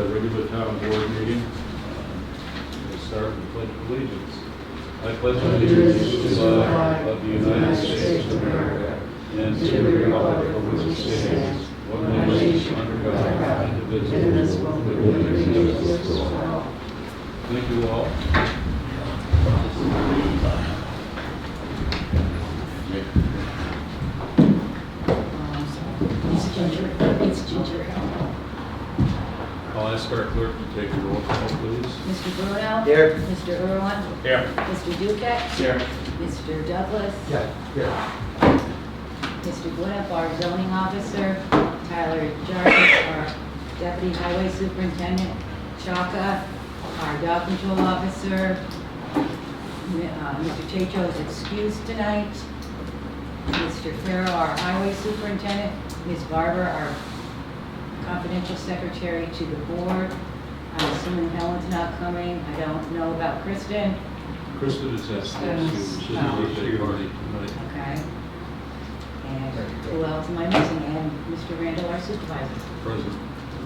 regular town board meeting. We'll start with the Pledge of Allegiance. I pledge allegiance to the flag of the United States of America and to the republic for which it stands, one nation under God, indivisible, with liberty and justice for all. Thank you all. It's Ginger. I'll ask our clerk to take a roll call, please. Mr. Bruno? Here. Mr. Irwin? Here. Mr. Duquette? Here. Mr. Douglas? Yeah. Here. Mr. Gwinnett, our zoning officer. Tyler Jarvis, our deputy highway superintendent. Chaka, our dog control officer. Mr. Chacho is excused tonight. Mr. Farrow, our highway superintendent. Ms. Barber, our confidential secretary to the board. I'm assuming Helen's not coming. I don't know about Kristen. Kristen is at she's a birthday party tonight. Okay. And who else am I missing? And Mr. Randall, our supervisor. Present.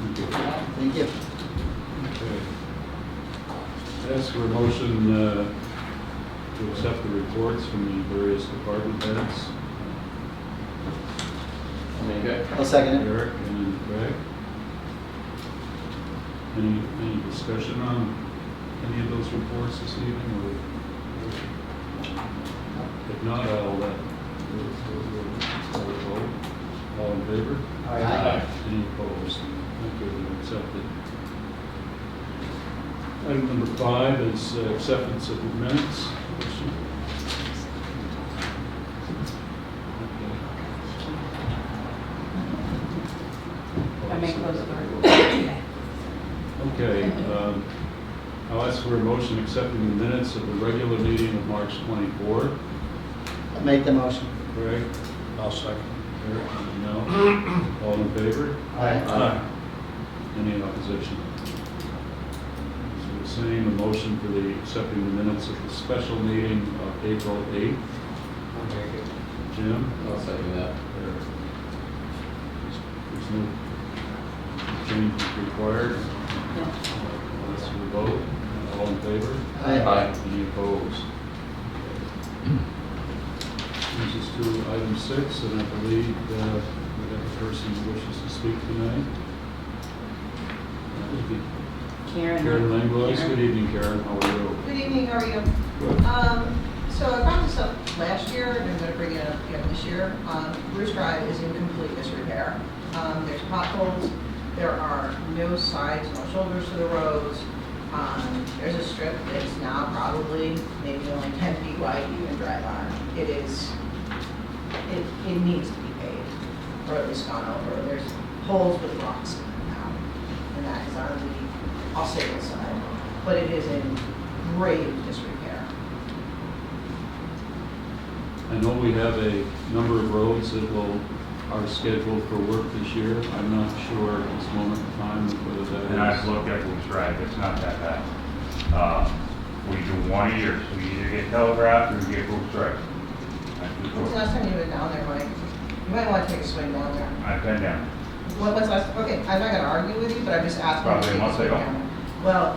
Thank you. Thank you. Okay. Ask for a motion to accept the reports from the various department heads. I'll second it. Eric and Greg. Any discussion on any of those reports this evening? Or if not, I'll let we'll vote. All in favor? Aye. Any opposed? Thank you. Accepted. Item number 5 is acceptance of the minutes. I make those Okay, I'll ask for a motion accepting the minutes of the regular meeting of March 24th. I'll make the motion. Greg? I'll second. Eric? No? All in favor? Aye. Any opposition? So the same, a motion for the accepting the minutes of the special meeting of April 8th. I'll make it. Jim? I'll second that. Eric? There's no change required. Let's vote. All in favor? Aye. Any opposed? Brings us to item 6, and I believe we have a person who wishes to speak tonight. That would be Karen. Karen Langlois. Good evening, Karen. How are you? Good evening, how are you? Good. So I brought this up last year, and I'm going to bring it up again this year. Bruce Drive is in complete disrepair. There's potholes, there are no sides, no shoulders to the roads. There's a strip that's now probably maybe only 10 feet wide you can drive on. It needs to be paved, or at least gone over. There's holes with rocks in it now, and that is on the Osceola side. But it is in grave disrepair. I know we have a number of roads that are scheduled for work this year. I'm not sure at this moment in time whether that is. And I've looked at Bruce Drive, it's not that bad. We do 1 a year, so we either get Telegraph or we get Bruce Drive. When's the last time you were down there, Mike? You might want to take a swing down there. I've been down. What was last, okay, I'm not gonna argue with you, but I'm just asking. Probably a you to take month swing ago. down there. Well,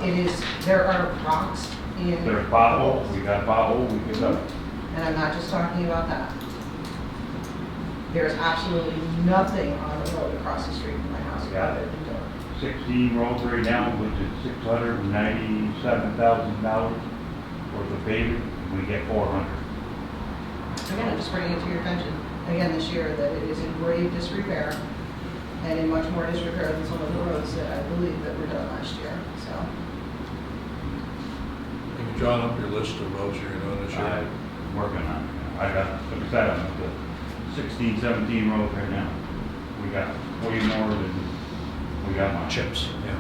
there are rocks in. There's pothole, we got a pothole, we get up. And I'm not just talking about that. There's absolutely nothing on the road across the street from my house. Yeah. other than dirt. 16 roads right now, which is $697,000 worth of paving, we get 400. Again, I'm just bringing it to your attention, again, this year, that it is in grave disrepair, and in much more disrepair than some of the roads that I believe that were done last year, so. Have you drawn up your list of roads you're doing this year? I'm working on it. I got, like I said, I'm up to 16, 17 roads right now. We got way more than we got on. Chips, yeah.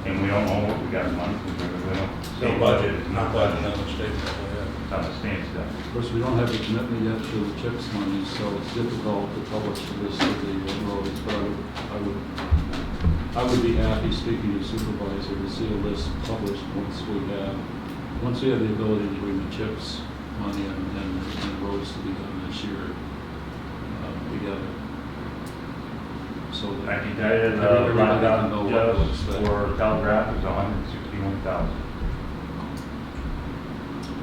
And we don't know what we got in money, because we don't. No budget, not budget on the state level, yeah. On the standstill. Of course, we don't have the commitment yet to the CHIPS money, so it's difficult to publish the list of the roads, but I would be happy, speaking to supervisor, to see a list published once we have the ability to bring the CHIPS money and roads to be done this year together. so I that can tell you, the everybody can know what to roundup expect. just for Telegraph is 161,000.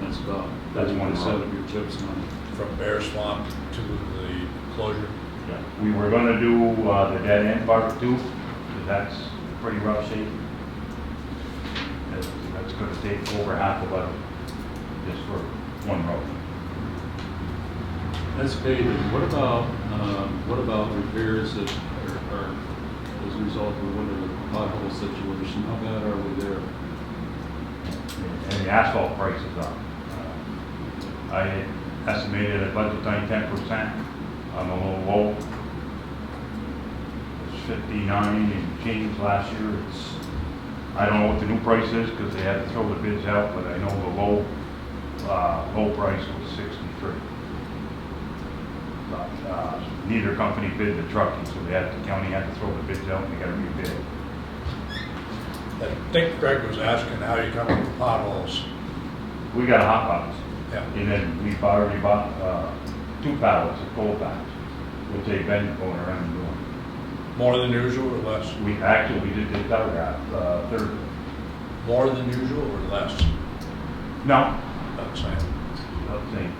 That's about, That's one 30% road. of your CHIPS money. From Bear Swamp to the closure. Yeah. We were gonna do, the dead end part too, because that's pretty rough shape. That's gonna take over half the budget, just for one road. That's paving. What about repairs that are as a result of the winter pothole situation? How bad are we there? And the asphalt prices up. I estimated at budget time 10%. I'm a little low. It's 59 and change last year. I don't know what the new price is because they had to throw the bids out, but I know the low price was 63. But neither company bid the trucking, so the county had to throw the bids out and they got to rebid it. I think Greg was asking how you come up with potholes. We got a hot box. Yeah. And then we've already bought 2 pallets of coal packs, which they've been going around and doing. More than usual or less? We did the Telegraph Thursday. More than usual or less? No, That's saying. not saying.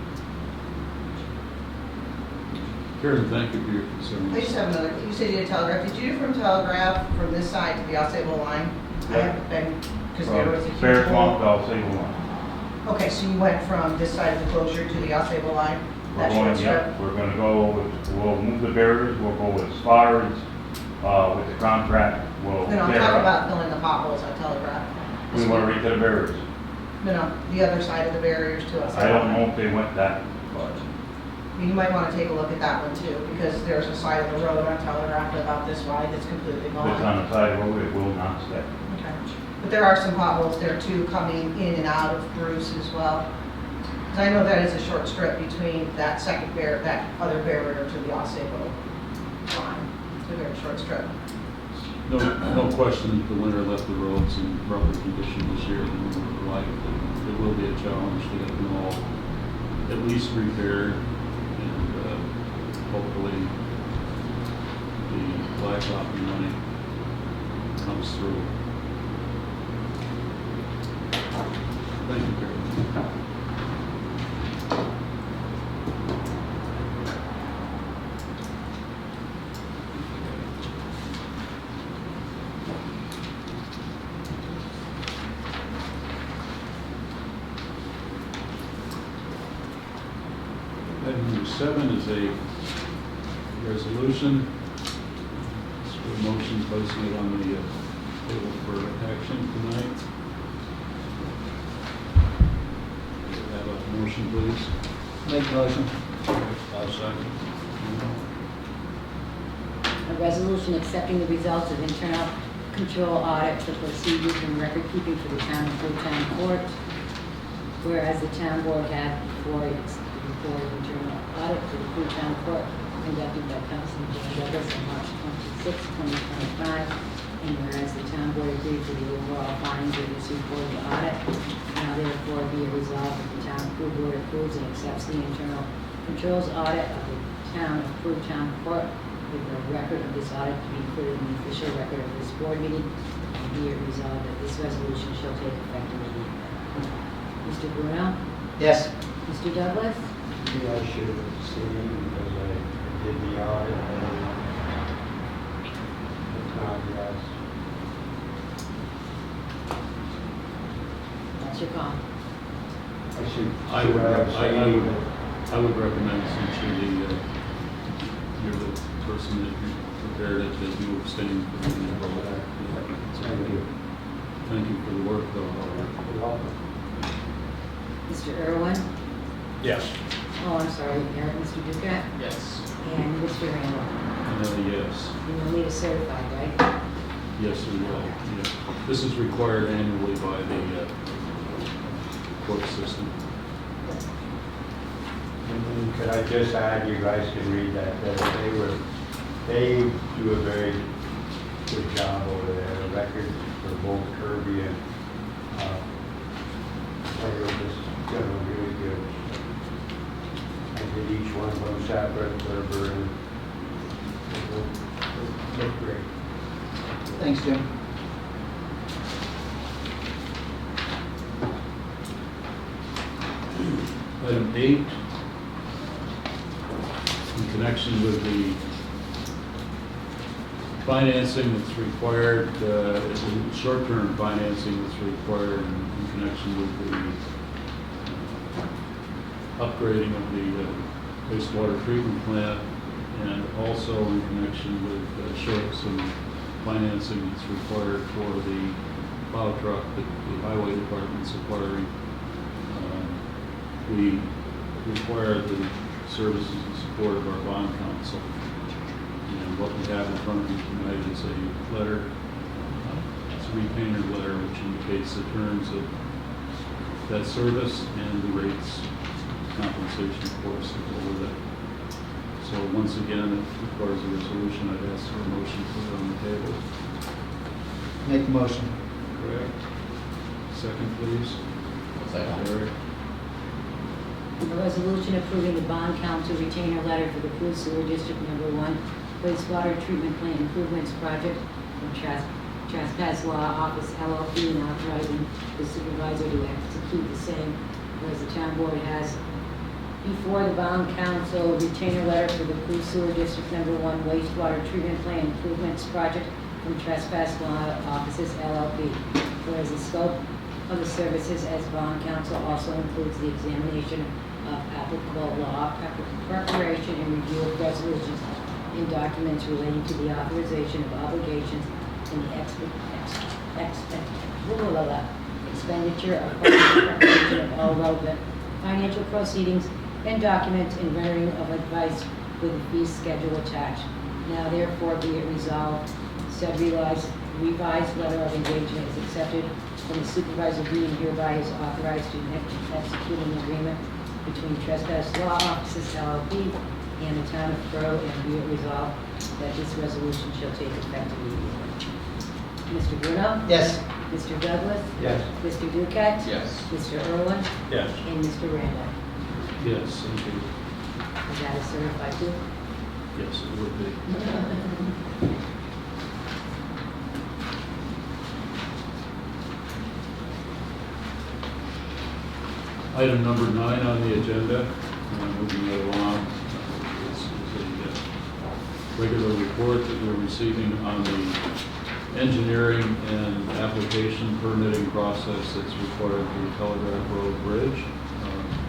Karen, thank you for your concerns. I just have another, you said you did Telegraph, did you do from Telegraph from this side to the Osable line? I Yeah. haven't been, because there was a huge Bear Swamp, hole. I'll say one. Okay, so you went from this side of the closure to the Osable line? We're That going, short strip? yep, we're gonna go, we'll move the barriers, we'll go as far as, with the contract, we'll No, I'm tear talking up. about filling the potholes on Telegraph. We wanna reach to the barriers. No, the other side of the barriers to us. I don't know if they went that far. You might want to take a look at that one too, because there's a side of the road on Telegraph about this wide that's completely If gone. it's on the side of the road, it will not stay. Okay. But there are some potholes there too, coming in and out of Bruce as well. 'Cause I know that is a short strip between that that other barrier to the Osable line. It's a very short strip. No question that the winter left the roads in rougher condition this year than we would have liked. It will be a challenge to get them all at least repaired, and hopefully the blacktopping money comes through. Thank you, Karen. Item number 7 is a resolution. It's for a motion placing it on the table for action tonight. May I have a motion, please? Make motion. I'll second. A resolution accepting the results of internal control audit for procedures and record keeping for the town of Freetown Court. Whereas the town board had before its internal audit for the Freetown Court conducted by Counsel Douglas on March 26, 2025. And whereas the town board agreed to the overall findings of this report of the audit, now therefore be it resolved that the town board approves and accepts the internal controls audit of the town of Freetown Court, with the record of this audit to be included in the official record of this board meeting, and be it resolved that this resolution shall take effect immediately. Mr. Bruno? Yes. Mr. Douglas? Maybe I should have seen him because I did the audit and it's not yes. That's your call. I should. I would recommend, since you're the person that prepared it, that you abstain from the vote. Thank you. Thank you for the work, though. You're welcome. Mr. Irwin? Yes. Oh, I'm sorry, Mr. Ducat? Yes. And Mr. Randall? Yes. And you'll need a certified, right? Yes, we will. Yeah. This is required annually by the court system. And then could I just add, you guys can read that they do a very good job over there. The records for both Kirby and Taylor just generally really good. I did each one of them separate, Gerber and look great. Thanks, Jim. Item 8, in connection with the financing that's required, short-term financing that's required in connection with the upgrading of the wastewater treatment plant, and also in connection with some financing that's required for the plow truck that the highway department's acquiring. We require the services and support of our bond counsel. And what we have in front of you tonight is a letter, it's a retainer letter, which indicates the terms of that service and the rates, compensation, of course, that go with it. So once again, it requires a resolution. I'd ask for a motion to put it on the table. Make the motion. Correct. Second, please. Second. Eric. A resolution approving the bond council retainer letter for the Peru Sewer District Number 1 wastewater treatment plant improvements project from Trespasz Law Office LLP and authorizing the supervisor to execute the same. Whereas the town board has before the bond council retainer letter for the Peru Sewer District Number 1 wastewater treatment plant improvements project from Trespasz Law Offices LLP. Whereas the scope of the services as bond counsel also includes the examination of applicable law, preparation and review of resolutions and documents relating to the authorization of obligations and the expenditure of preparation of all relevant financial proceedings and documents and rendering of advice with a fee schedule attached. Now therefore be it resolved, said revised letter of engagement is accepted from the supervisor being hereby is authorized to execute an agreement between Trespasz Law Offices LLP and the town of Peru, and be it resolved that this resolution shall take effect immediately. Mr. Bruno? Yes. Mr. Douglas? Yes. Mr. Duquette? Yes. Mr. Irwin? Yes. And Mr. Randall? Yes, thank you. Is that a certified too? Yes, it would be. Item number 9 on the agenda, moving right along, is a regular report that we're receiving on the engineering and application permitting process that's required for the Telegraph Road Bridge.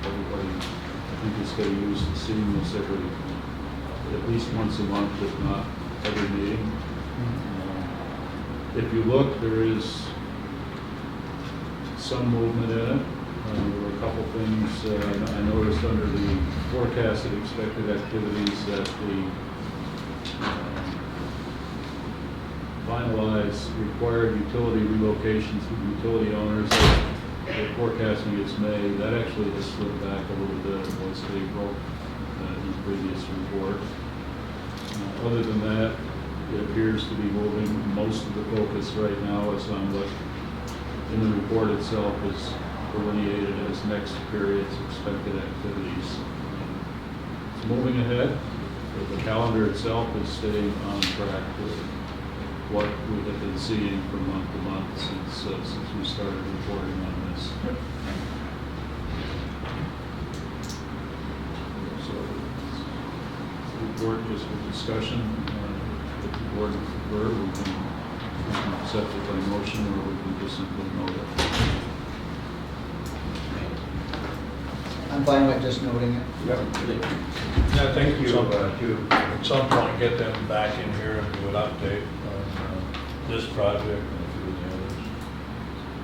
Everybody, I think, is getting used to seeing this at least once a month, if not every meeting. If you look, there is some movement in it. There were a couple things I noticed under the forecasted expected activities that the finalized required utility relocations from utility owners. They're forecasting it's May. That actually has slipped back a little bit. It was April in the previous report. Other than that, it appears to be moving. Most of the focus right now is on what in the report itself is delineated as next period's expected activities. It's moving ahead. The calendar itself is staying on track with what we have been seeing from month to month since we started reporting on this. So, the report just for discussion. If the board would prefer, we can accept it by motion, or we can just simply note it. I'm fine with just noting it. Yeah, thank you. At some point, get them back in here and do an update on this project and a few of the others.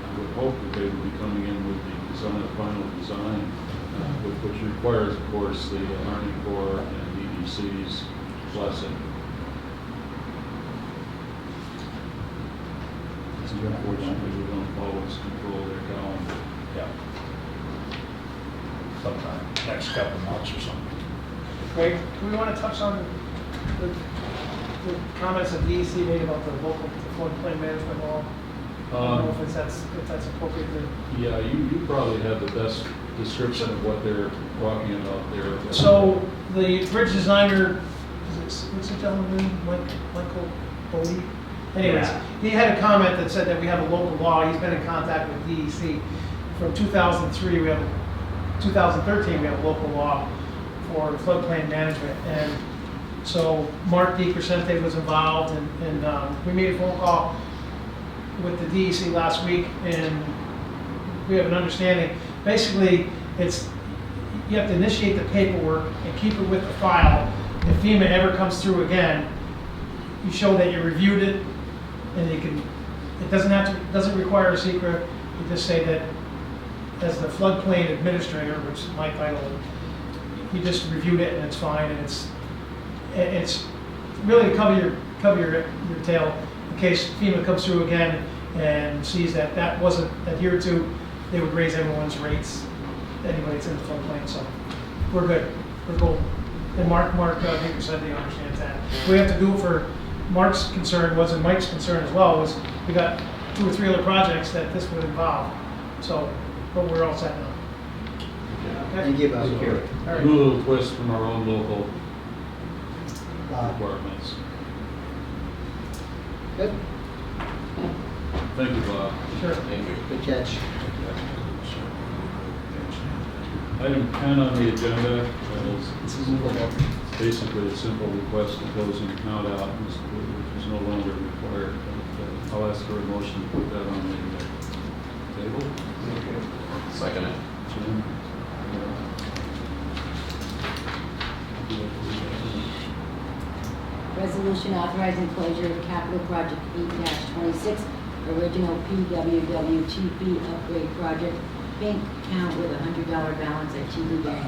I would hope that they would be coming in with the design, final design, which requires, of course, the Army Corps and EDC's blessing. Unfortunately, we don't always control their calendar. Yeah. Sometime, next couple of months or something. Greg, do we want to touch on the comments that DEC made about the local floodplain management law? I don't know if that's appropriate to... Yeah, you probably have the best description of what they're talking about there. So the bridge designer, what's the gentleman's name? Michael believe. Anyways, Yeah. he had a comment that said that we have a local law. He's been in contact with DEC. From 2003, 2013, we have a local law for floodplain management. And so Mark DeCrescente was involved, and we made a phone call with the DEC last week, and we have an understanding. Basically, it's, you have to initiate the paperwork and keep it with the file. If FEMA ever comes through again, you show that you reviewed it, and you can, it doesn't require a secret. You just say that as the floodplain administrator, which is my title, you just reviewed it and it's fine, and it's really to cover your tail in case FEMA comes through again and sees that that wasn't adhered to. They would raise everyone's rates anyway. It's in the floodplain, so we're good. We're cool. And Mark Baker said he understands that. We have to do it for Mark's concern was, and Mike's concern as well, was we got 2 or 3 other projects that this would involve. So, but we're all set now. Okay? Thank you, Bob. All right. Do a little twist from our own local requirements. Good. Thank you, Bob. Sure. Good catch. Item 10 on the agenda is basically a simple request to close an account out, which is no longer required. But, I'll ask for a motion to put that on the table. Second it. Jim? Resolution authorizing closure of capital project 8-26, original PWWTP upgrade project, bank account with a $100 balance at TD Bank.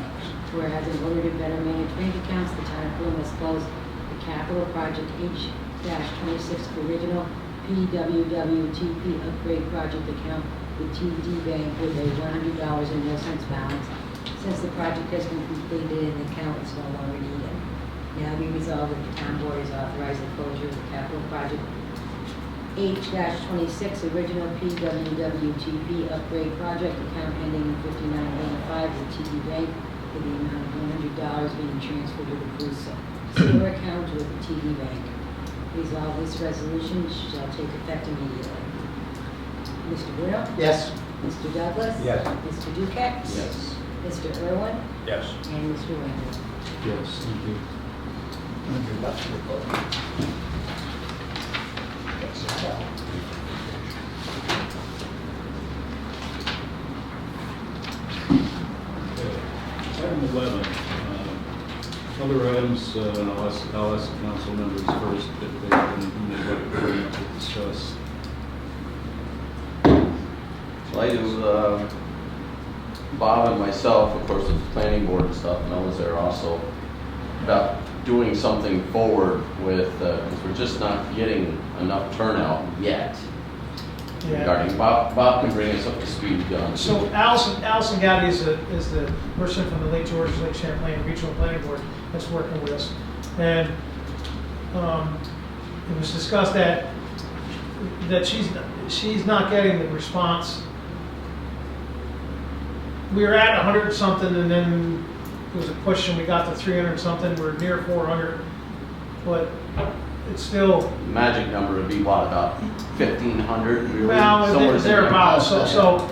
Whereas in order to better manage bank accounts, the town of Peru must close the capital project H-26 original PWWTP upgrade project account with TD Bank with a $100 and no cents balance, since the project has been completed and the account is no longer needed. Now be resolved that the town board has authorized the closure of the capital project H-26 original PWWTP upgrade project account ending in 5985 with TD Bank with the amount of $100 being transferred to the Cruise sewer account with the TD Bank. Resolve this resolution shall take effect immediately. Mr. Bruno? Yes. Mr. Douglas? Yes. Mr. Duquette? Yes. Mr. Irwin? Yes. And Mr. Wendell? Yes, thank you. Item 11, other items, I'll ask the council members first if they have anything they'd like to bring up to discuss. So I do, Bob and myself, of course, with the planning board and stuff, and I was there also, about doing something forward with, because we're just not getting enough turnout yet. Yeah. Regarding, Bob can bring us up to speed on. So Allison Gowdy is the person from the Lake George, Lake Champlain Regional Planning Board that's working with us. And it was discussed that she's not getting the response. We were at 100 something, and then there was a push and we got to 300 something. We're near 400, but it's still, Magic number would be what, about 1,500? really? well, Somewhere it's thereabouts. there. So,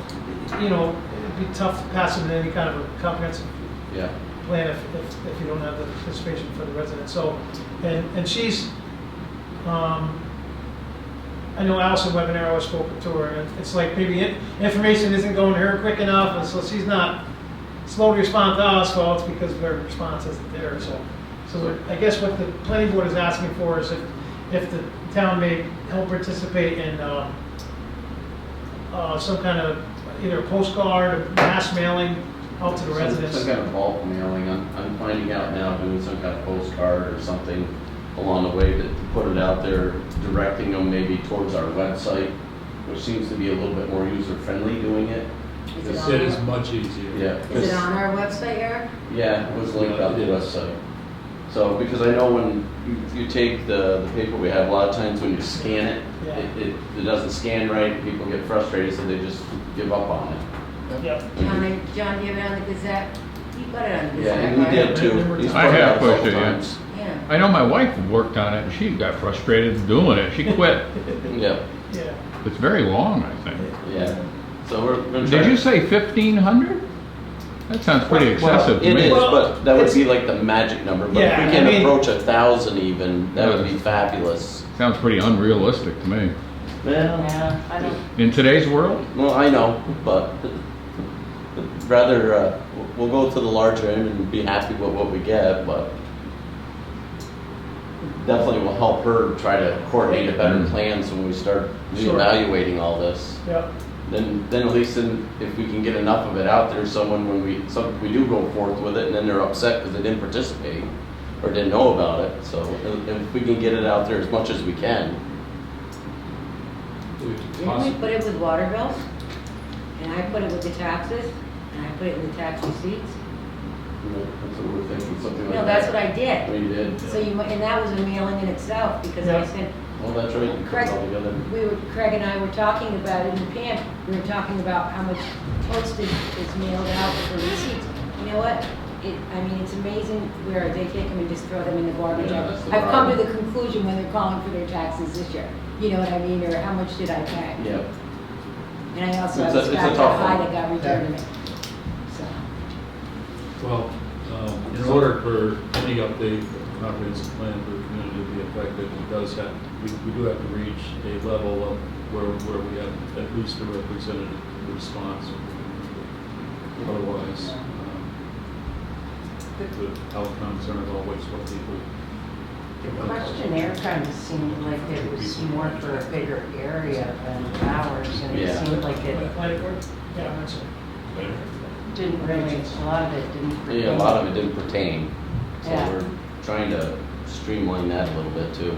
you know, it'd be tough to pass it in any kind of a comprehensive Yeah. plan if you don't have the participation for the residents. So, and she's, I know Allison Webanero has spoken to her, and it's like maybe information isn't going to her quick enough, and so she's not slow to respond to us. Well, it's because her response isn't there. So I guess what the planning board is asking for is if the town may help participate in some kind of either a postcard or mass mailing out to the residents. Some kind of bulk mailing. I'm finding out now, doing some kind of postcard or something along the way to put it out there, directing them maybe towards our website, which seems to be a little bit more user-friendly doing it. Is it on It is our- much easier. Yeah. Is it on our website, Eric? Yeah, it was linked on the It is. website. So, because I know when you take the paper we have, a lot of times when you scan it, Yeah. it doesn't scan right, people get frustrated, so they just give up on it. Yep. John, do you have it on the Gazette? You got it on the Yeah, Gazette, and right? he did too. He's I put it have out a couple pushed it, yeah. times. Yeah. I know my wife worked on it, and she got frustrated doing it. She quit. Yeah, Yeah. It's very long, I think. yeah. So we're gonna Did try. you say 1,500? That sounds pretty excessive to It me. is, Well, but that would it's- be like the magic number. But if Yeah, we can I mean- approach 1,000 even, that would be fabulous. Sounds pretty unrealistic to me. Well, Yeah, I don't, In today's world? well, I know, but rather, we'll go to the larger end and be happy with what we get, but definitely will help her try to coordinate a better plan so when we start Sure. reevaluating all this. Yeah. Then at least if we can get enough of it out there, someone when we do go forth with it, and then they're upset because they didn't participate or didn't know about it. So if we can get it out there as much as we can. didn't we put it with water bills? And I put it with the taxes, and I put it in the tax receipts? That's what we're thinking, something like No, that. that's what I did. We did. So you, and that was a mailing in itself, because I Yeah. said, Well, that's right, you put Craig, it all together. Craig and I were talking about it in the Pam, we were talking about how much postage is mailed out for receipts. You know what? I mean, it's amazing where they take them and just throw them in the garbage. Yeah, that's the I've come to problem. the conclusion when they're calling for their taxes this year. You know what I mean? Or how much did I pay? Yeah. And I also have It's a a scratch tough high one. that got returned to me. So, Well, in order for any update, comprehensive plan for the community to be effective, it does have, we do have to reach a level of where we have at least a representative response. Otherwise, the outcomes aren't always what people. The questionnaire kind of seemed like it was more for a bigger area than ours, and it Yeah. seemed like it Planning board? Yeah, that's it. didn't really, a lot of it didn't. Yeah, a lot of it didn't pertain. So Yeah. we're trying to streamline that a little bit too.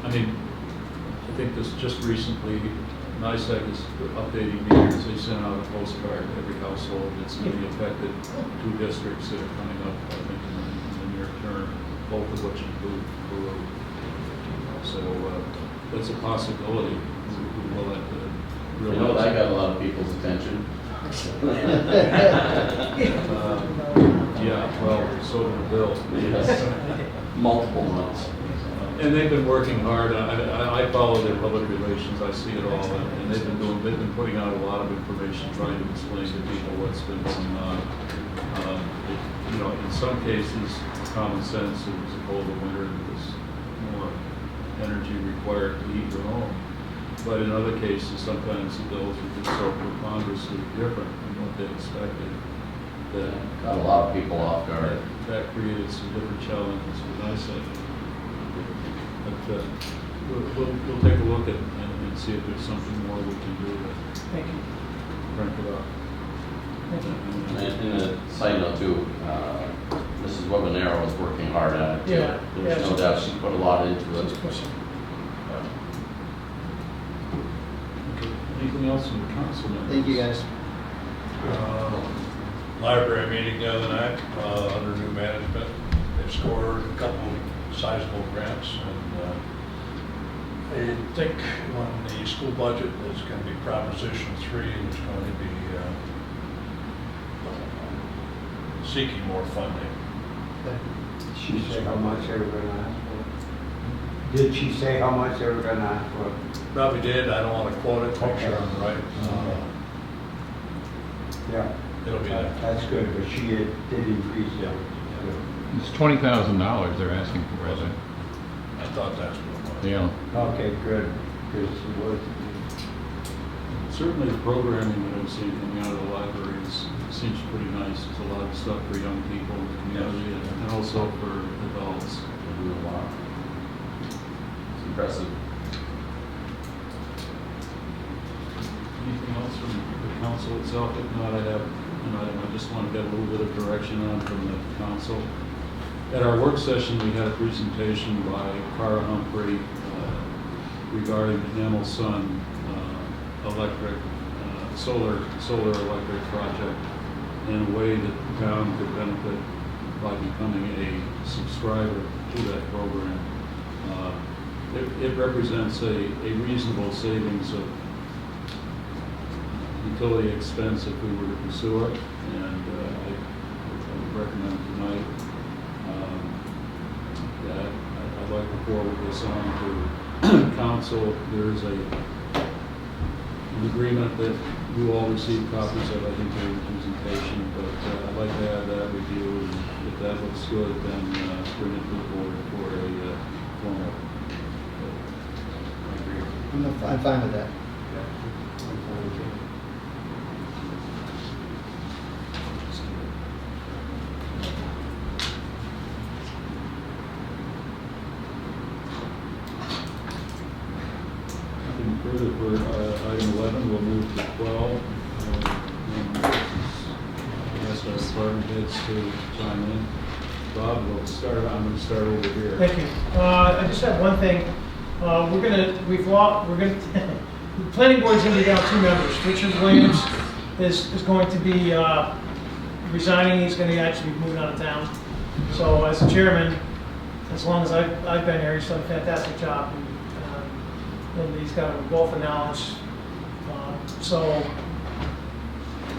I mean, I think this just recently, NICEAG is updating meters. They sent out a postcard to every household that's going to be affected. 2 districts that are coming up, I think, in the near term, both of which include Peru. So that's a possibility. We will have to You realize. know, that got a lot of people's attention. Yeah, well, so did the bill. Yes. Multiple months. And they've been working hard. I follow their public relations. I see it all, and they've been putting out a lot of information, trying to explain to people what's been going on. You know, in some cases, common sense. It was a colder winter. There's more energy required to heat your home. But in other cases, sometimes the bills are just so preponderously different than what they expected. That Got a lot of people off guard. that created some different challenges for NICEAG. But we'll take a look at and see if there's something more we can do to Thank you. crank it up. Thank you. And a side note too, Mrs. Webanero was working hard at it too. Yeah, There's yeah, no doubt she put a lot into Let's it. push it. Okay. Anything else from the council members? Thank you, guys. Library meeting the other night, under new management. They've scored a couple sizable grants, and I think when the school budget is going to be Proposition 3, it's going to be seeking more funding. Did she say how much they were gonna ask for? Did she say how much they were gonna ask for? Probably did, I don't want to quote it, make sure I'm right. Yeah. It'll be there. That's good, but she did increase it. Yeah. Good. It's $20,000 they're asking for, Was isn't it? it? I thought that's what it was. Yeah. Okay, good, because it was, Certainly the programming that I'm seeing coming out of the libraries seems pretty nice. There's a lot of stuff for young people in the community and also for adults. They do a lot. It's impressive. Anything else from the council itself? If not, I have an item I just want to get a little bit of direction on from the council. At our work session, we had a presentation by Cara Humphrey regarding the Hamel Sun electric, solar electric project in a way that the town could benefit by becoming a subscriber to that program. It represents a reasonable savings of utility expense if we were to pursue it, and I would recommend tonight. That I'd like to forward this on to council. There's an agreement that you all received copies of, I think, during the presentation, but I'd like to have that with you. And if that looks good, then bring it to the board for a formal. I'm fine with that. Nothing further for item 11. We'll move to 12. And ask our department heads to chime in. Bob, I'm going to start over here. Thank you. I just have one thing. The planning board's gonna be down 2 members. Richard Williams is going to be resigning. He's gonna actually be moving out of town. So as the chairman, as long as I've been here, he's done a fantastic job. And he's got a wealth of knowledge. So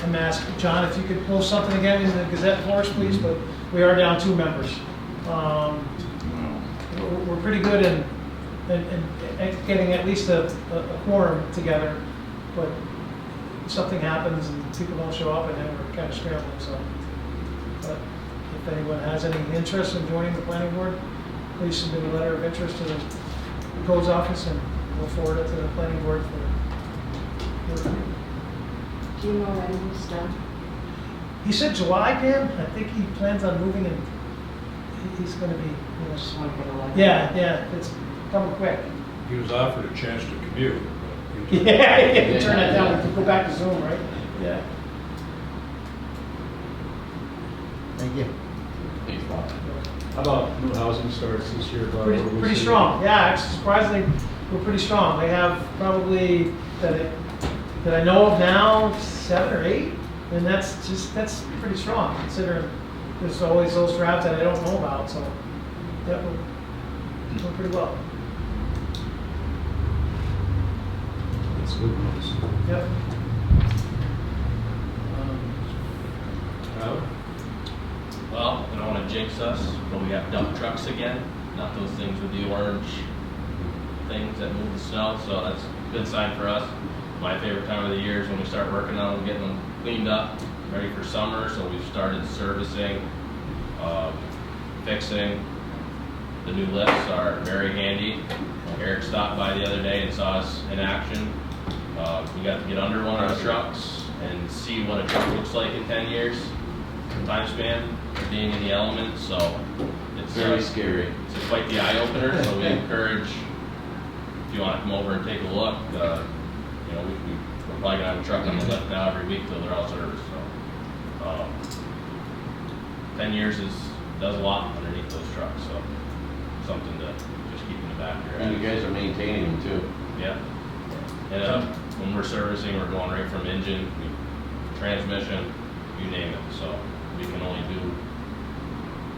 I'm asking John if you could post something again in the Gazette for us, please, but we are down 2 members. We're pretty good in getting at least a quorum together, but something happens and people don't show up and then we're kind of scrambling, so. But if anyone has any interest in joining the planning board, please submit a letter of interest to the codes office and we'll forward it to the planning board for review. Do you know when he's done? He said July, Pam. I think he plans on moving and he's gonna be, Just want to get a letter. yeah, it's coming quick. He was offered a chance to commute. but he Yeah, turned- you can turn that down and go back to Zoom, right? Yeah. Thank you. Thanks, Bob. How about new housing starts this year, Bob? What do we Pretty see? strong, yeah, actually surprisingly, we're pretty strong. They have probably, that I know of now, 7 or 8, and that's pretty strong, considering there's always those drafts that I don't know about, so, yeah, we're doing pretty well. That's good news. Yep. Howard? Well, I don't want to jinx us, but we have dump trucks again, not those things with the orange things that move the snow, so that's a good sign for us. My favorite time of the year is when we start working on them, getting them cleaned up, ready for summer, so we've started servicing, fixing. The new lifts are very handy. Eric stopped by the other day and saw us in action. We got to get under one of our trucks and see what a truck looks like in 10 years. Time span, being in the elements, so it's Very scary. It's quite the eye opener. So we encourage, if you want to come over and take a look, we're probably gonna have a truck on the lift now every week till they're all serviced. So 10 years does a lot underneath those trucks, so something to just keep in the back of your head. And you guys are maintaining them too. Yeah. And when we're servicing, we're going right from engine, transmission, you name it. So we can only do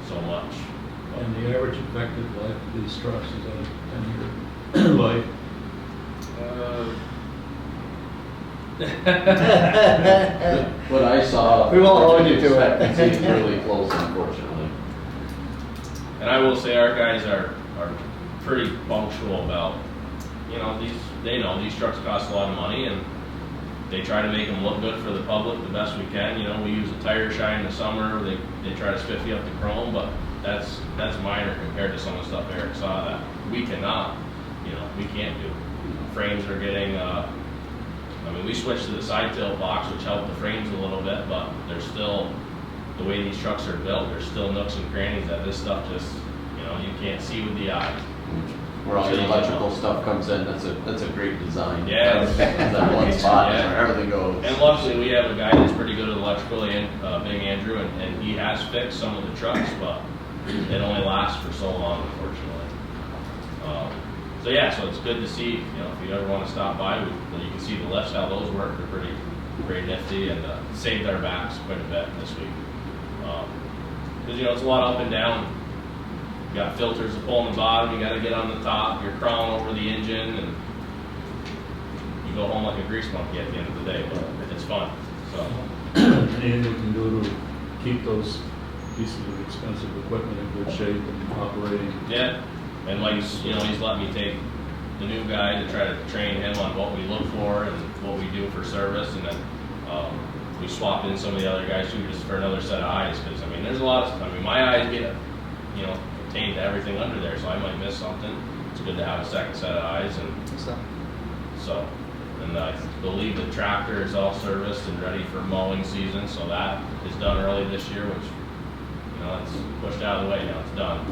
so much. And the average effective life of these trucks is a 10-year life. What I saw. We won't hold you to it. It's really close, unfortunately. And I will say our guys are pretty punctual about, they know these trucks cost a lot of money and they try to make them look good for the public the best we can. We use a tire shine in the summer, they try to spiffy up the chrome, but that's minor compared to some of the stuff Eric saw that we cannot, we can't do. Frames are getting, we switched to the side tilt box, which helped the frames a little bit, but there's still, the way these trucks are built, there's still nooks and crannies that this stuff just, you can't see with the eye. Where all the electrical stuff comes in, that's a great design. Yeah. That one spot is Yeah. where everything goes. And luckily, we have a guy that's pretty good at electrical, Big Andrew, and he has fixed some of the trucks, but it only lasts for so long, unfortunately. So it's good to see, if you ever want to stop by, you can see the lifts, how those work. They're pretty nifty and saved our backs quite a bit this week. Because, it's a lot up and down. You got filters to pull on the bottom, you got to get on the top, you're crawling over the engine, and you go home like a grease monkey at the end of the day, but it's fun. So Anything we can do to keep those pieces of expensive equipment in good shape and operating. Yeah, and like, you know, he's let me take the new guy to try to train him on what we look for and what we do for service, and then we swapped in some of the other guys too, just for another set of eyes, because I mean, there's a lot of, I mean, my eyes get, you know, attained to everything under there, so I might miss something. It's good to have a second set of eyes, and so, and I believe the tractor is all serviced and ready for mowing season, so that is done early this year, which, you know, it's pushed out of the way now, it's done.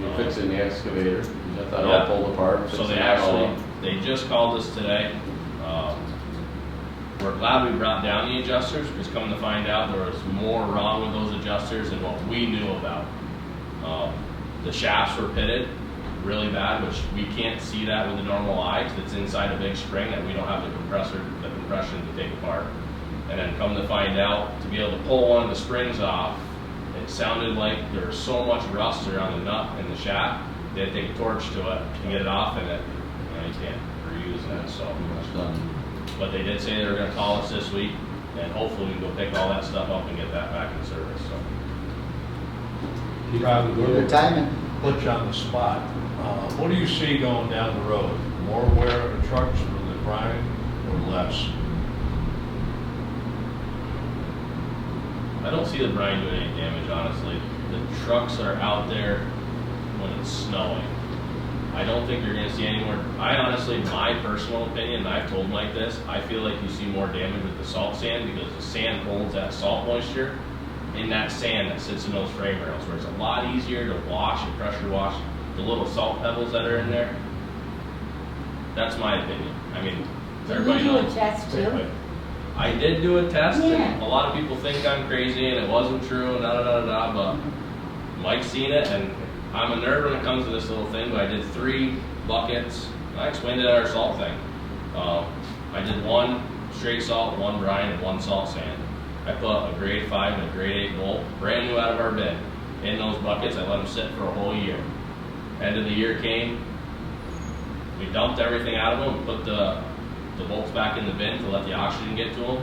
You're fixing the excavator, you got that Yeah. all pulled apart. So fixing they that all actually, up. they just called us today. We're glad we brought down the adjusters, because come to find out there was more wrong with those adjusters than what we knew about. The shafts were pitted really bad, which we can't see that with the normal eye, because it's inside a big spring that we don't have the compression to take apart. And then come to find out, to be able to pull one of the springs off, it sounded like there was so much rust around the nut and the shaft, they had to take a torch to it to get it off, and it, you know, you can't reuse that, so. It's done. But they did say they were gonna call us this week, and hopefully we can go pick all that stuff up and get that back in service, so. Probably Good timing. put you on the spot. What do you see going down the road? More wear on the trucks from the brine or less? I don't see the brine doing any damage, honestly. The trucks are out there when it's snowing. I don't think you're gonna see any more. I honestly, my personal opinion, and I've told Mike this, I feel like you see more damage with the salt sand, because the sand holds that salt moisture in that sand that sits in those frame rails, where it's a lot easier to wash and pressure wash the little salt pebbles that are in there. That's my opinion. I mean, Did everybody you do a knows. test too? I did do a test, Yeah. and a lot of people think I'm crazy and it wasn't true, and but Mike's seen it, and I'm a nerd when it comes to this little thing, but I did 3 buckets. I explained it at our salt thing. I did 1 straight salt, 1 brine, and 1 salt sand. I put a grade 5 and a grade 8 bolt, brand new out of our bin, in those buckets. I let them sit for a whole year. End of the year came, we dumped everything out of them, put the bolts back in the bin to let the oxygen get to them.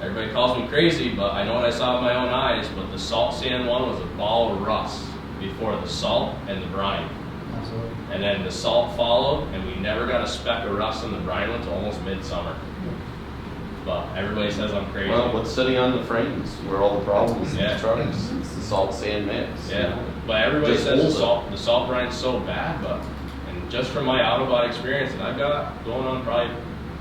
Everybody calls me crazy, but I know what I saw with my own eyes, but the salt sand one was a ball of rust before the salt and the brine. Absolutely. And then the salt followed, and we never got a speck of rust in the brine until almost midsummer. But everybody says I'm crazy. Well, what's sitting on the frames where all the problems in Yeah. the trucks? It's the salt sand mix. you Yeah, know? but everybody Just says hold the salt brine's so bad, but, and just from my Autobot experience, and I've got going on probably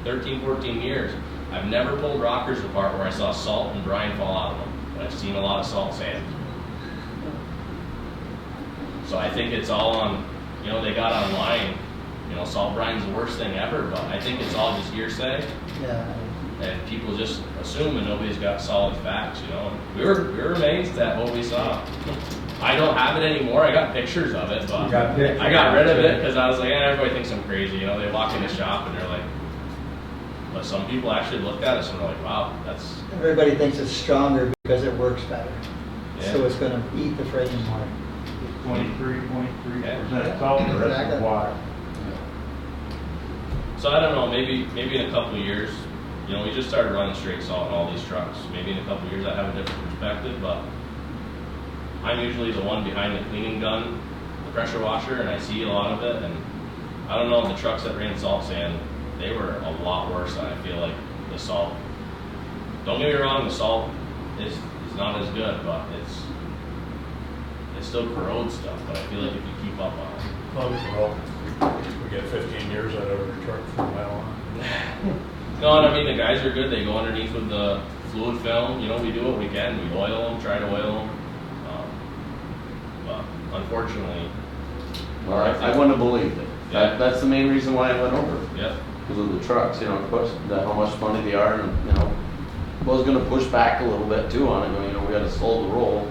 13, 14 years, I've never pulled rockers apart where I saw salt and brine fall out of them, but I've seen a lot of salt sand. So I think it's all on, you know, they got online, you know, salt brine's the worst thing ever, but I think it's all just hearsay. Yeah. And people just assume, and nobody's got solid facts, you know. And we were amazed at what we saw. I don't have it anymore. I got pictures of it, but You got pictures? I got rid of it because I was like, everybody thinks I'm crazy. You know, they walk in the shop and they're like, but some people actually looked at us and were like, wow, that's, Everybody thinks it's stronger because it works better. So yeah. it's gonna eat the frame more. 23.3% salt, the rest Exactly. is water. So I don't know, maybe in a couple of years, you know, we just started running straight salt in all these trucks. Maybe in a couple of years I have a different perspective, but I'm usually the one behind the cleaning gun, the pressure washer, and I see a lot of it. And I don't know, the trucks that ran salt sand, they were a lot worse than I feel like the salt. Don't get me wrong, the salt is not as good, but it still corrodes stuff. But I feel like if you keep up on it. Well, we get 15 years out of every truck from now on. No, and I mean, the guys are good. They go underneath with the fluid film. You know, we do what we can. We oil them, try to oil them. But unfortunately, Well, I wouldn't have believed it. Yeah. That's the main reason why I went over. yep. Because of the trucks, you know, of course, how much money they are, and, you know, I was gonna push back a little bit too on it, going, you know, we gotta slow the roll,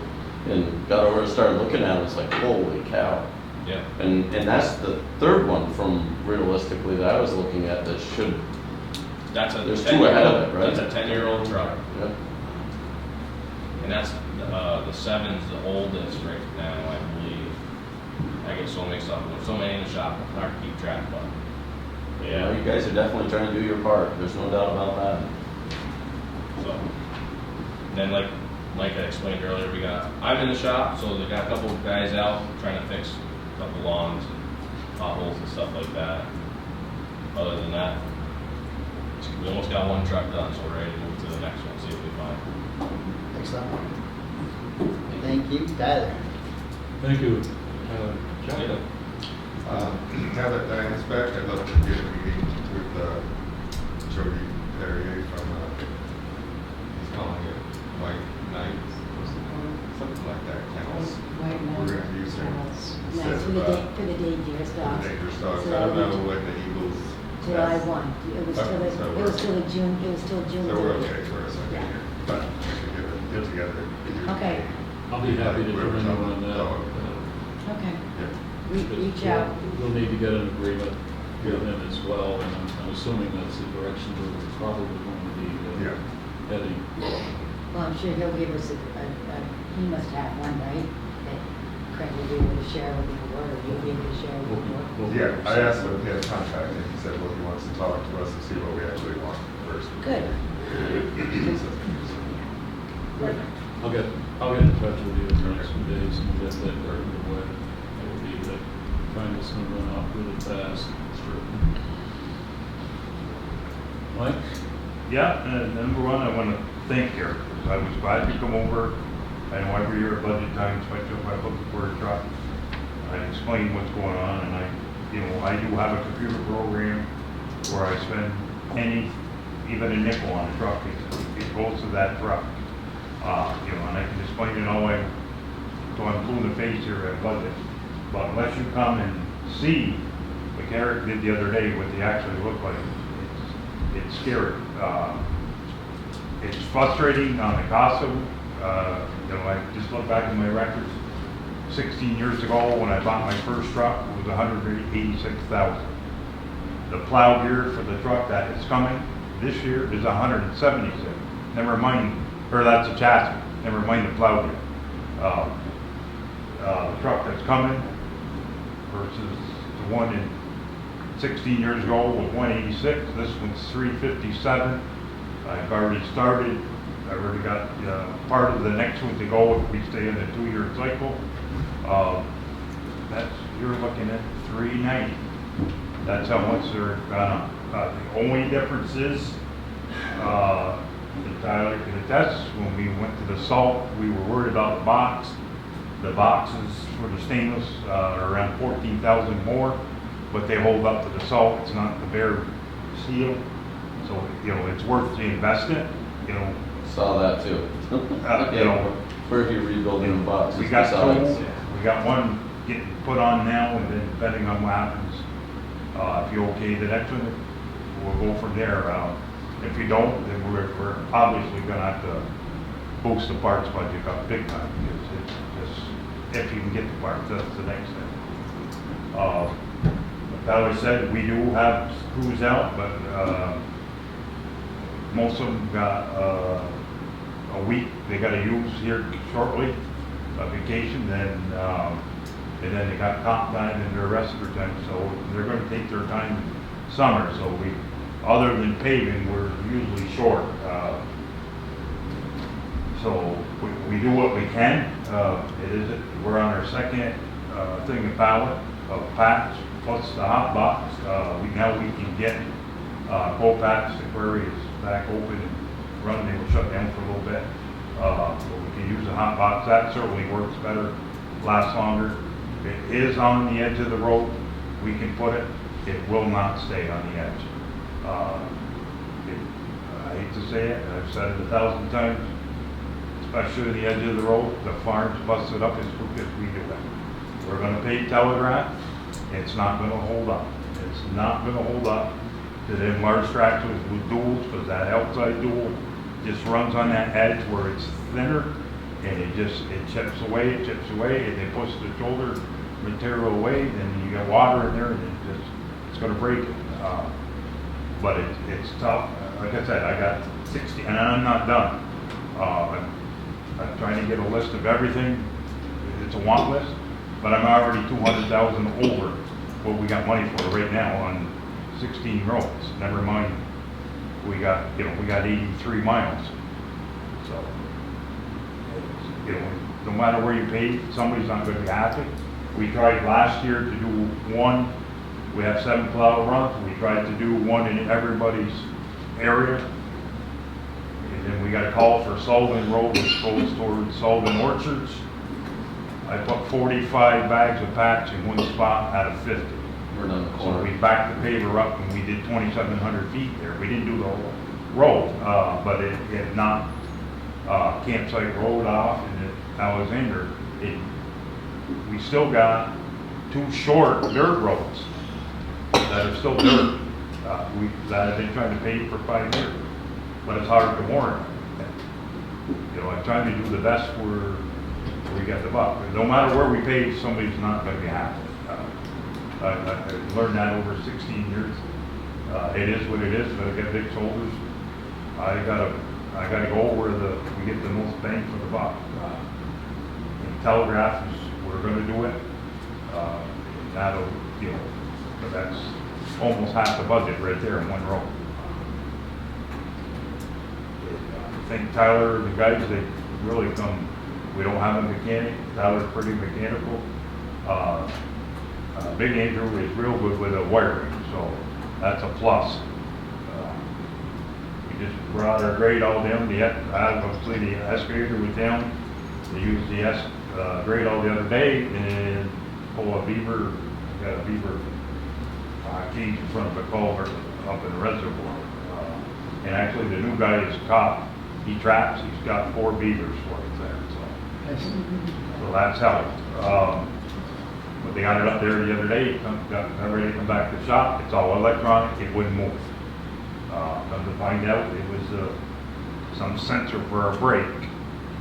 and got over and started looking at it, it's like, holy cow. Yep. And that's the third one from realistically that I was looking at that should, That's a There's two ahead of it, right? That's a 10-year-old truck, yeah. and that's the 7's the oldest right now, I believe. I get so mixed up. There's so many in the shop, it's hard to keep track. But Yeah, you guys are definitely trying to do your part, there's no doubt about that. So then, like like I explained earlier, I'm in the shop, so they got a couple of guys out trying to fix a couple lawns, and potholes and stuff like that. Other than that, we almost got one truck done, so we're ready to move to the next one, see if we find. Excellent. Thank you, Tyler. Thank you. John? Now that Diane's back, I'd love to get a meeting with Jody Perrier from, he's calling it White Knight, something like that, kennels. White We're gonna use her kennels. instead That's of, for the dangerous the dogs. dangerous dogs. So I don't that'll know be when the Eagles. July test. 1. It was Okay, till, so it we're- was till June, it was till June. So we're 30th. okay for a second Yeah. here, but we should get together. Okay. I'll be happy to join you on that. Okay. Yeah. Reach out. We'll need to get an agreement with him as well, and I'm assuming that's the direction we're probably going to be Yeah. heading. Well, I'm sure he'll give us he must have one, right? That Craig will be able to share with the board, or you'll be able to share with the board. Yeah, I asked him if he had a contract, and he said, well, he wants to talk to us and see what we actually want first. Good. I'll get in touch with you in the next few days and get that curtain away. That would be the time that's gonna run off really fast. Mike? Yeah, number one, I want to thank Eric. I was glad to come over. I know every year at budget time, especially if I look for a truck, I explain what's going on, and I do have a computer program where I spend even a nickel on a truck, it goes to that truck. And I can explain it all way, so I'm blue in the face here at budget. But unless you come and see, like Eric did the other day, what they actually look like, it's scary. It's frustrating on the cost of it. I just look back at my records. 16 years ago, when I bought my first truck, it was $186,000. The plow gear for the truck that is coming this year is $176,000. Never mind, or that's a chassis. Never mind the plow gear. The truck that's coming versus the one in 16 years ago was 186. This one's 357. I've already started. I've already got part of the next one to go if we stay in the 2-year cycle. You're looking at 390. That's how much they're gonna. The only difference is, Tyler can attest, when we went to the salt, we were worried about the box. The boxes for the stainless are around 14,000 more, but they hold up to the salt. It's not the bare steel, so it's worth the investment. Saw that too. Where if you're rebuilding the box. We got one getting put on now, and then depending on what happens, if you're okay the next one, we'll go from there. If you don't, then we're obviously gonna have to boost the parts budget up big time, because it's just, if you can get the parts, that's the next thing. Tyler said we do have crews out, but most of them got a week they got to use here shortly, a vacation, and then they got comp time and the rest of their time, so they're going to take their time summer. So other than paving, we're usually short. So we do what we can. We're on our second thing of pallet of patch plus the hot box. Now we can get cold patch. The quarry is back open and running. They were shut down for a little bit. But we can use the hot box. That certainly works better, lasts longer. It is on the edge of the road. We can put it. It will not stay on the edge. I hate to say it, I've said it 1,000 times, especially the edge of the road, the farms busted up as quick as we do it. We're gonna pay Telegraph, it's not gonna hold up. It's not gonna hold up to them large tractors with duals, because that outside dual just runs on that edge where it's thinner, and it chips away, and they push the shoulder material away, then you got water in there, and it's gonna break it. But it's tough. Like I said, I got 60, and I'm not done. I'm trying to get a list of everything. It's a want list, but I'm already 200,000 over what we got money for right now on 16 roads. Never mind, we got 83 miles. So, You know, no matter where you pay, somebody's not gonna be happy. We tried last year to do one, we have 7 plow runs, we tried to do one in everybody's area. And then we got a call for Sullivan Road, which goes towards Sullivan Orchards. I put 45 bags of patch in one spot out of 50. We're down the So corner. we backed the paver up and we did 2,700 feet there. We didn't do the whole road, but it knocked Campsite Road off and Alexander. We still got 2 short dirt roads that are still dirt. That have been trying to pave for 5 years, but it's hard to warrant. You know, I'm trying to do the best where we get the buck. No matter where we pave, somebody's not going to be happy. I learned that over 16 years. It is what it is, but I got big shoulders. I gotta go where we get the most bang for the buck. And Telegraph is, we're gonna do it. That'll, you know, but that's almost half the budget right there in one row. I think Tyler, the guys, they really come, we don't have a mechanic. Tyler's pretty mechanical. Big Andrew is real good with the wiring, so that's a plus. We just brought our grade all down. Obviously the excavator was down. They used the grade all the other day and pull a beaver. We got a beaver cage in front of a culvert up in the reservoir. And actually the new guy is caught. He traps. He's got 4 beavers for us there. So that's helped. But they got it up there the other day, got ready to come back to the shop. It's all electronic, it wouldn't move. Come to find out, it was some sensor for our brake.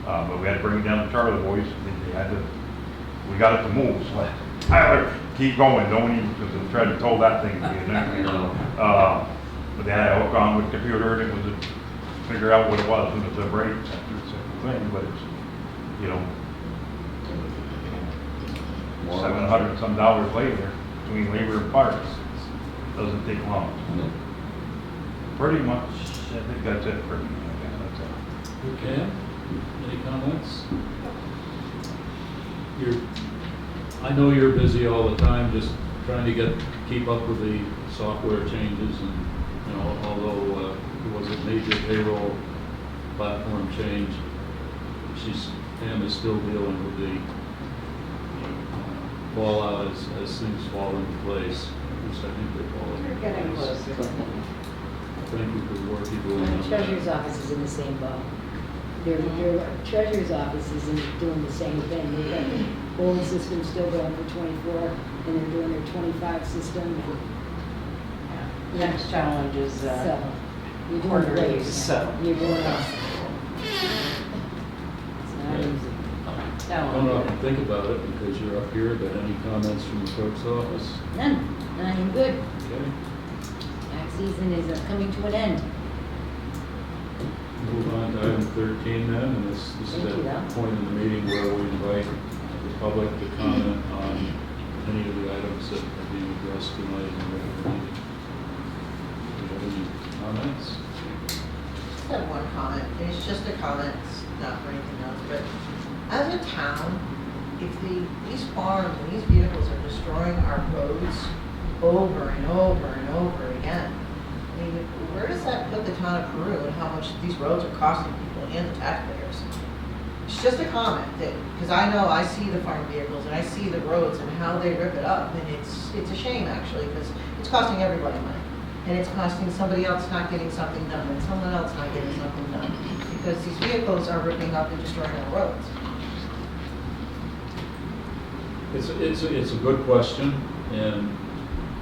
But we had to bring it down to Charlie Boys, and we got it to move. So Tyler, keep going, don't even, because I'm trying to tow that thing to be a nightmare. But they had a hook on with the computer, and it was to figure out what it was, and it's a brake sensor, simple thing, but it's, you know, $700 some later between labor and parts. Doesn't take long. Pretty much, I think that's it for me. That's it. Okay, any comments? I know you're busy all the time, just trying to keep up with the software changes and, you know, although it was a major payroll platform change, Pam is still dealing with the fallout as things fall into place. At least I think they fall into We're getting place. close. Thank you for the work you're doing The on that. treasurer's office is in the same boat. Their treasurer's office is doing the same thing. They've got the old system still going for 24, and they're doing their 25 system. Next challenge is, So, you're doing quarterly, great. so. You're doing awesome. It's not easy. I don't often think about it because you're up here, but any comments from the clerk's office? None. I am good. Okay. Tax season is coming to an end. Move on to item 13 then, and this is Thank you, that Al. point in the meeting where we invite the public to comment on any of the items that are being addressed tonight in the regular meeting. Do you have any comments? Just have one comment, and it's just a comment, it's not for anything else, but as a town, if these farms and these vehicles are destroying our roads over and over and over again, I mean, where does that put the town of Peru and how much these roads are costing people and the taxpayers? It's just a comment that, because I know I see the farm vehicles and I see the roads and how they rip it up, and it's a shame actually, because it's costing everybody money. And it's costing somebody else not getting something done, and someone else not getting something done, because these vehicles are ripping up and destroying our roads. It's a good question, and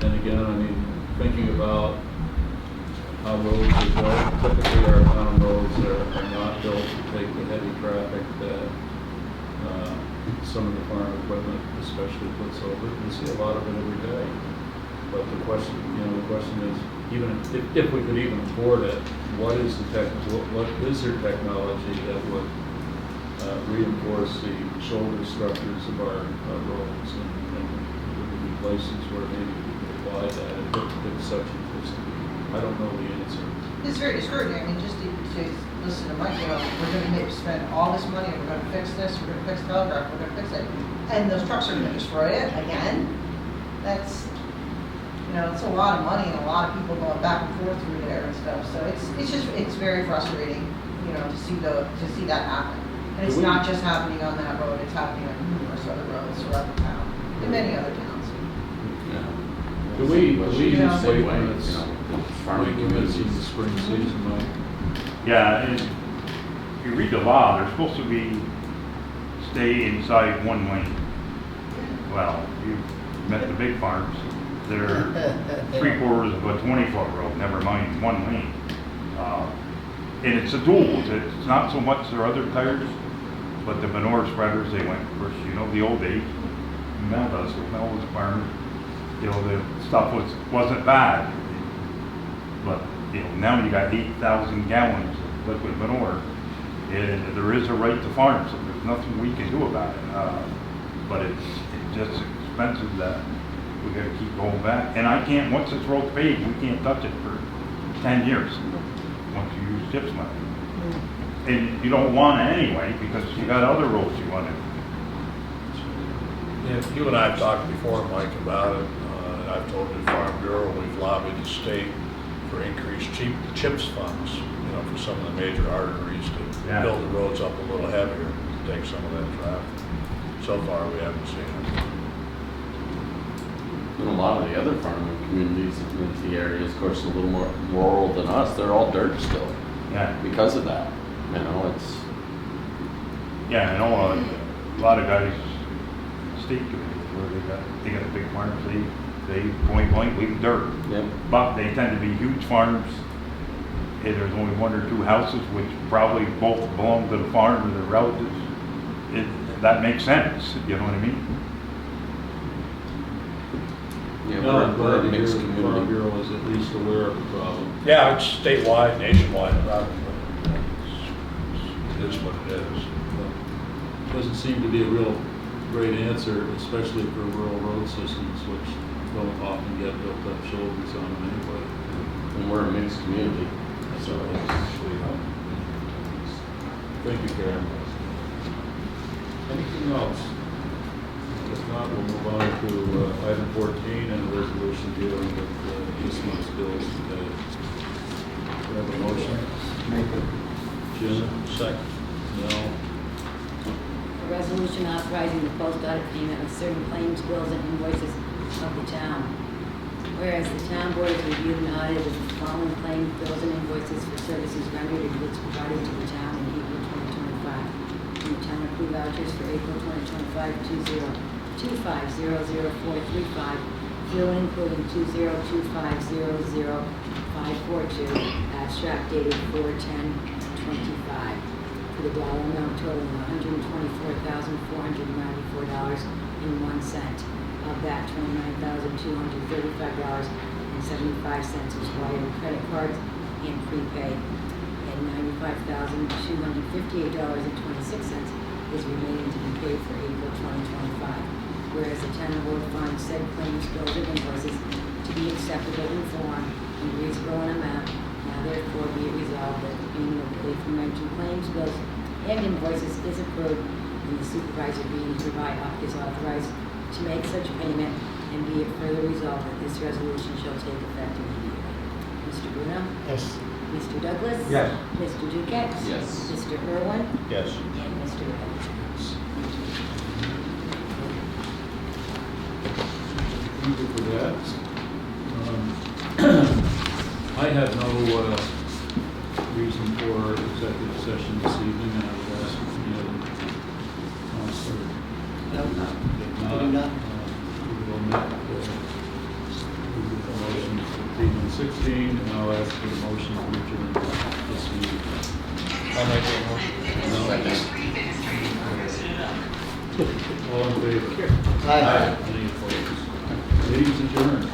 again, I mean, thinking about how roads are built, typically our town roads are not built to take the heavy traffic that some of the farm equipment especially puts over. We see a lot of it every day. But the question is, even if we could even afford it, what is their technology that would reinforce the shoulder structures of our roads, and there would be places where maybe we could apply that if such existed. I don't know the answer. It's very discouraging, I mean, just to listen to Mike, you know, we're gonna spend all this money, we're gonna fix this, we're gonna fix Telegraph, we're gonna fix it, and those trucks are gonna destroy it again? That's, you know, it's a lot of money and a lot of people going back and forth through there and stuff, so it's very frustrating, you know, to see that happen. And it's Do we- not just happening on that road, it's happening on numerous other roads throughout the town, in many other towns. Yeah. Do we Yeah. use weight limits, You know, weight farming limits in the communities. spring season, Mike? Yeah, and if you read the law, they're supposed to stay inside one lane. Well, you met the big farms, they're 3/4 of a 20-foot road, never mind one lane. And it's the tools, it's not so much their other tires, but the manure spreaders, they went, of course, you know, the old days, Mel does, Mel was a farmer, you know, the stuff wasn't bad. But, you know, now you got 8,000 gallons of liquid manure, and there is a right to farm, so there's nothing we can do about it. But it's just expensive that we gotta keep going back. And I can't, once this road's paved, we can't touch it for 10 years, once you use CHIPS money. And you don't want it anyway, because you got other roads you want to. Yeah, you and I have talked before, Mike, about it. I've told the Farm Bureau, we've lobbied the state for increased CHIPS funds, you know, for some of the major arteries to Yeah. build the roads up a little heavier, to take some of that traffic. So far, we haven't seen it. And a lot of the other farming communities in the area, of course, a little more rural than us, they're all dirt still Yeah. because of that. You know, it's, Yeah, I know a lot of guys, state committees, where they got big farms, they point blank leave dirt. yep. But they tend to be huge farms, and there's only one or two houses, which probably both belong to the farm or their relatives. That makes sense, you know what I mean? Yeah, No, I'm we're a glad to hear mixed the Farm community. Bureau is at least aware of the problem. Yeah, it's statewide, nationwide, probably. It is what it is. Doesn't seem to be a real great answer, especially for rural road systems, which don't often get built up shoulders on them anyway. And we're a mixed community. So thank you, Karen. Anything else? If not, we'll move on to item 14 and a resolution dealing with this month's bills today. Do I have a motion? Make it. Jim? Second. No? A resolution authorizing the post-audit payment of certain claims, bills, and invoices of the town. Whereas the town board has reviewed and audited the following claims, bills, and invoices for services rendered and goods provided to the town in April 2025. And the town approved vouchers for April 2025, 205-00435, fuel including 202500542, abstract dated 4/10/25. For the dollar amount totaling $124,494.01. Of that, $29,235.75 was wired credit cards and prepaid, and $95,258.26 is remaining to be paid for April 2025. Whereas the town board finds said claims, bills, and invoices to be acceptable in form and reasonable in amount, now therefore be it resolved that the payment of the aforementioned claims, bills, and invoices is approved, and the supervisor being hereby is authorized to make such payment, and be it further resolved that this resolution shall take effect immediately. Mr. Bruno? Yes. Mr. Douglas? Yes. Mr. Duquette? Yes. Mr. Irwin? Yes. And Mr. Red. Thank you for that. I have no reason for executive session this evening, and I would ask if any other counselor. No. If I do not, not. we will make a motion for 15 and 16, and I'll ask for a motion to adjourn this meeting. I'll make that motion. All in favor? Aye. Any opposed? Meeting's adjourned.